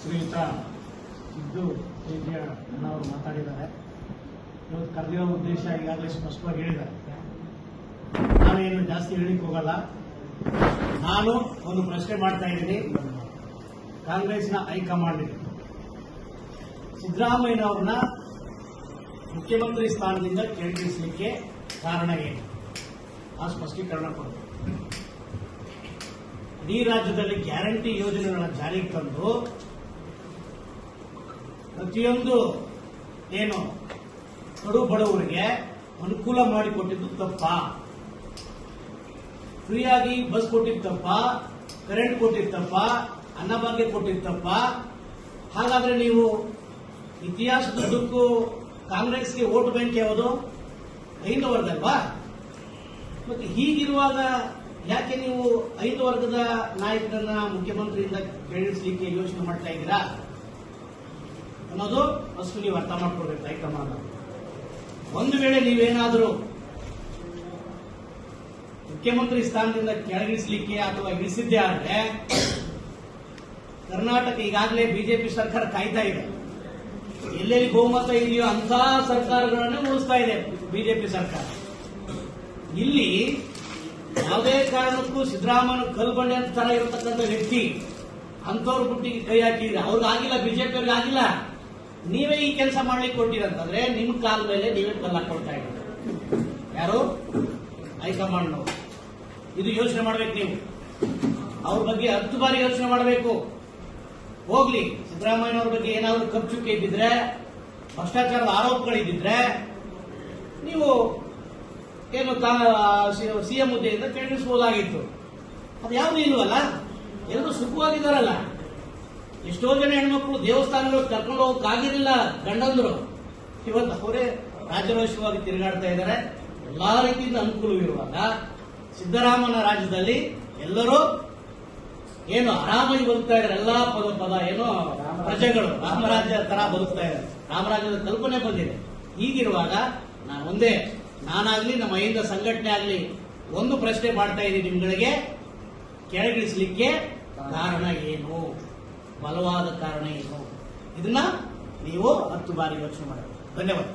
ಶ್ರೀಯುತ ಸಿದ್ದು ತೇಜ ಅಣ್ಣವರು ಮಾತಾಡಿದ್ದಾರೆ. ಇವತ್ತು ಕರೆದಿರೋ ಉದ್ದೇಶ ಈಗಾಗಲೇ ಸ್ಪಷ್ಟವಾಗಿ ಹೇಳಿದ್ದಾರೆ. ನಾನೇನು ಜಾಸ್ತಿ ಹೇಳಿಕ್ಕೆ ಹೋಗಲ್ಲ. ನಾನು ಒಂದು ಪ್ರಶ್ನೆ ಮಾಡ್ತಾ ಇದ್ದೀನಿ. ಕಾಂಗ್ರೆಸ್ನ ಹೈಕಮಾಂಡ್ಗೆ ಸಿದ್ದರಾಮಯ್ಯನವ್ರನ್ನ ಮುಖ್ಯಮಂತ್ರಿ ಸ್ಥಾನದಿಂದ ಕೆಳಗಿಳಿಸಲಿಕ್ಕೆ ಕಾರಣ ಏನು? ಆ ಸ್ಪಷ್ಟೀಕರಣ ಕೊಡಬೇಕು. ಇಡೀ ರಾಜ್ಯದಲ್ಲಿ ಗ್ಯಾರಂಟಿ ಯೋಜನೆಗಳನ್ನ ಜಾರಿಗೆ ತಂದು ಪ್ರತಿಯೊಂದು ಏನು ಕಡು ಬಡವರಿಗೆ ಅನುಕೂಲ ಮಾಡಿಕೊಟ್ಟಿದ್ದು ತಪ್ಪ? ಫ್ರೀಯಾಗಿ ಬಸ್ ಕೊಟ್ಟಿದ್ದು ತಪ್ಪ? ಕರೆಂಟ್ ಕೊಟ್ಟಿದ್ದು ತಪ್ಪ? ಅನ್ನಭಾಗ್ಯ ಕೊಟ್ಟಿದ್ದು ತಪ್ಪ? ಹಾಗಾದ್ರೆ ನೀವು ಇತಿಹಾಸದುದ್ದಕ್ಕೂ ಕಾಂಗ್ರೆಸ್ಗೆ ವೋಟ್ ಬ್ಯಾಂಕ್ ಯಾವುದು? ಐದು ವರ್ಗಲ್ವಾ? ಮತ್ತೆ ಹೀಗಿರುವಾಗ ಯಾಕೆ ನೀವು 5 ವರ್ಗದ ನಾಯಕರನ್ನ ಮುಖ್ಯಮಂತ್ರಿಯಿಂದ ಕೆಳಗಿಳಿಸಲಿಕ್ಕೆ ಯೋಚನೆ ಮಾಡ್ತಾ ಇದ್ದೀರಾ ಅನ್ನೋದು ಅಷ್ಟು ನೀವು ಅರ್ಥ ಮಾಡ್ಕೊಳ್ಬೇಕು. ಹೈಕಮಾಂಡ್ ಒಂದು ವೇಳೆ ನೀವೇನಾದರೂ ಮುಖ್ಯಮಂತ್ರಿ ಸ್ಥಾನದಿಂದ ಕೆಳಗಿಳಿಸಲಿಕ್ಕೆ ಅಥವಾ ಇಳಿಸಿದ್ದೇ ಆದ್ರೆ ಕರ್ನಾಟಕ ಈಗಾಗಲೇ ಬಿಜೆಪಿ ಸರ್ಕಾರ ಕಾಯ್ತಾ ಇದೆ. ಎಲ್ಲೆಲ್ಲಿ ಬಹುಮತ ಇದೆಯೋ ಅಂತ ಸರ್ಕಾರಗಳನ್ನು ಉಳಿಸ್ತಾ ಇದೆ ಬಿಜೆಪಿ ಸರ್ಕಾರ. ಇಲ್ಲಿ ಯಾವುದೇ ಕಾರಣಕ್ಕೂ ಸಿದ್ದರಾಮಯ್ಯ ಕಲ್ಗೊಂಡೆ ಅಂತ ತರ ಇರತಕ್ಕಂಥ ವ್ಯಕ್ತಿ ಅಂತವ್ರ ಬುಟ್ಟಿಗೆ ಕೈ ಹಾಕಿದ್ರೆ ಅವ್ರಿಗಾಗಿಲ್ಲ, ಬಿಜೆಪಿಯವ್ರಿಗೆ ಆಗಿಲ್ಲ. ನೀವೇ ಈ ಕೆಲಸ ಮಾಡ್ಲಿಕ್ಕೆ ಕೊಟ್ಟಿರಂತಂದ್ರೆ ನಿಮ್ ಕಾಲ ಮೇಲೆ ನೀವೇ ಕಲ್ಲು ಹಾಕೊಳ್ತಾ ಇದ್ದೀರಿ. ಯಾರು? ಹೈಕಮಾಂಡ್. ಇದು ಯೋಚನೆ ಮಾಡ್ಬೇಕು ನೀವು. ಅವ್ರ ಬಗ್ಗೆ 10 ಬಾರಿ ಯೋಚನೆ ಮಾಡಬೇಕು. ಹೋಗ್ಲಿ, ಸಿದ್ದರಾಮಯ್ಯನವ್ರ ಬಗ್ಗೆ ಏನಾದರೂ ಕಪ್ಪುಚುಕ್ಕೆ ಇದ್ದಿದ್ರೆ, ಭ್ರಷ್ಟಾಚಾರದ ಆರೋಪಗಳಿದ್ದಿದ್ರೆ ನೀವು ಏನು ಸಿಎಂ ಹುದ್ದೆಯಿಂದ ಕೆಳಗಿಳಿಸಬಹುದಾಗಿತ್ತು. ಅದು ಯಾವುದು ಇಲ್ವಲ್ಲ. ಎಲ್ಲರೂ ಸುಖವಾಗಿದ್ದಾರಲ್ಲ. ಎಷ್ಟೋ ಜನ ಹೆಣ್ಮಕ್ಳು ದೇವಸ್ಥಾನಗಳು ಕರ್ಕೊಂಡು ಹೋಗಕ್ಕಾಗಿರಲಿಲ್ಲ ಗಂಡಂದ್ರು. ಇವತ್ತು ಅವರೇ ರಾಜರೋಷವಾಗಿ ತಿರುಗಾಡ್ತಾ ಇದ್ದಾರೆ. ಎಲ್ಲಾ ರೀತಿಯಿಂದ ಅನುಕೂಲವಿರುವಾಗ ಸಿದ್ದರಾಮಯ್ಯನ ರಾಜ್ಯದಲ್ಲಿ ಎಲ್ಲರೂ ಏನು ಆರಾಮಾಗಿ ಬದುಕ್ತಾ ಇದ್ದಾರೆ. ಎಲ್ಲಾ ಪದ ಏನು ಪ್ರಜೆಗಳು ರಾಮರಾಜ್ಯ ತರ ಬದುಕ್ತಾ ಇದ್ದಾರೆ. ರಾಮರಾಜ್ಯದ ಕಲ್ಪನೆ ಬಂದಿದೆ. ಹೀಗಿರುವಾಗ ನಾನಾಗ್ಲಿ ನಮ್ಮ ಹಿಂದ ಸಂಘಟನೆ ಆಗ್ಲಿ ಒಂದು ಪ್ರಶ್ನೆ ಮಾಡ್ತಾ ಇದ್ದೀನಿ ನಿಮ್ಗಳಿಗೆ. ಕೆಳಗಿಳಿಸಲಿಕ್ಕೆ ಕಾರಣ ಏನು? ಬಲವಾದ ಕಾರಣ ಏನು? ಇದನ್ನ ನೀವು 10 ಬಾರಿ ಯೋಚನೆ ಮಾಡಬೇಕು. ಧನ್ಯವಾದ.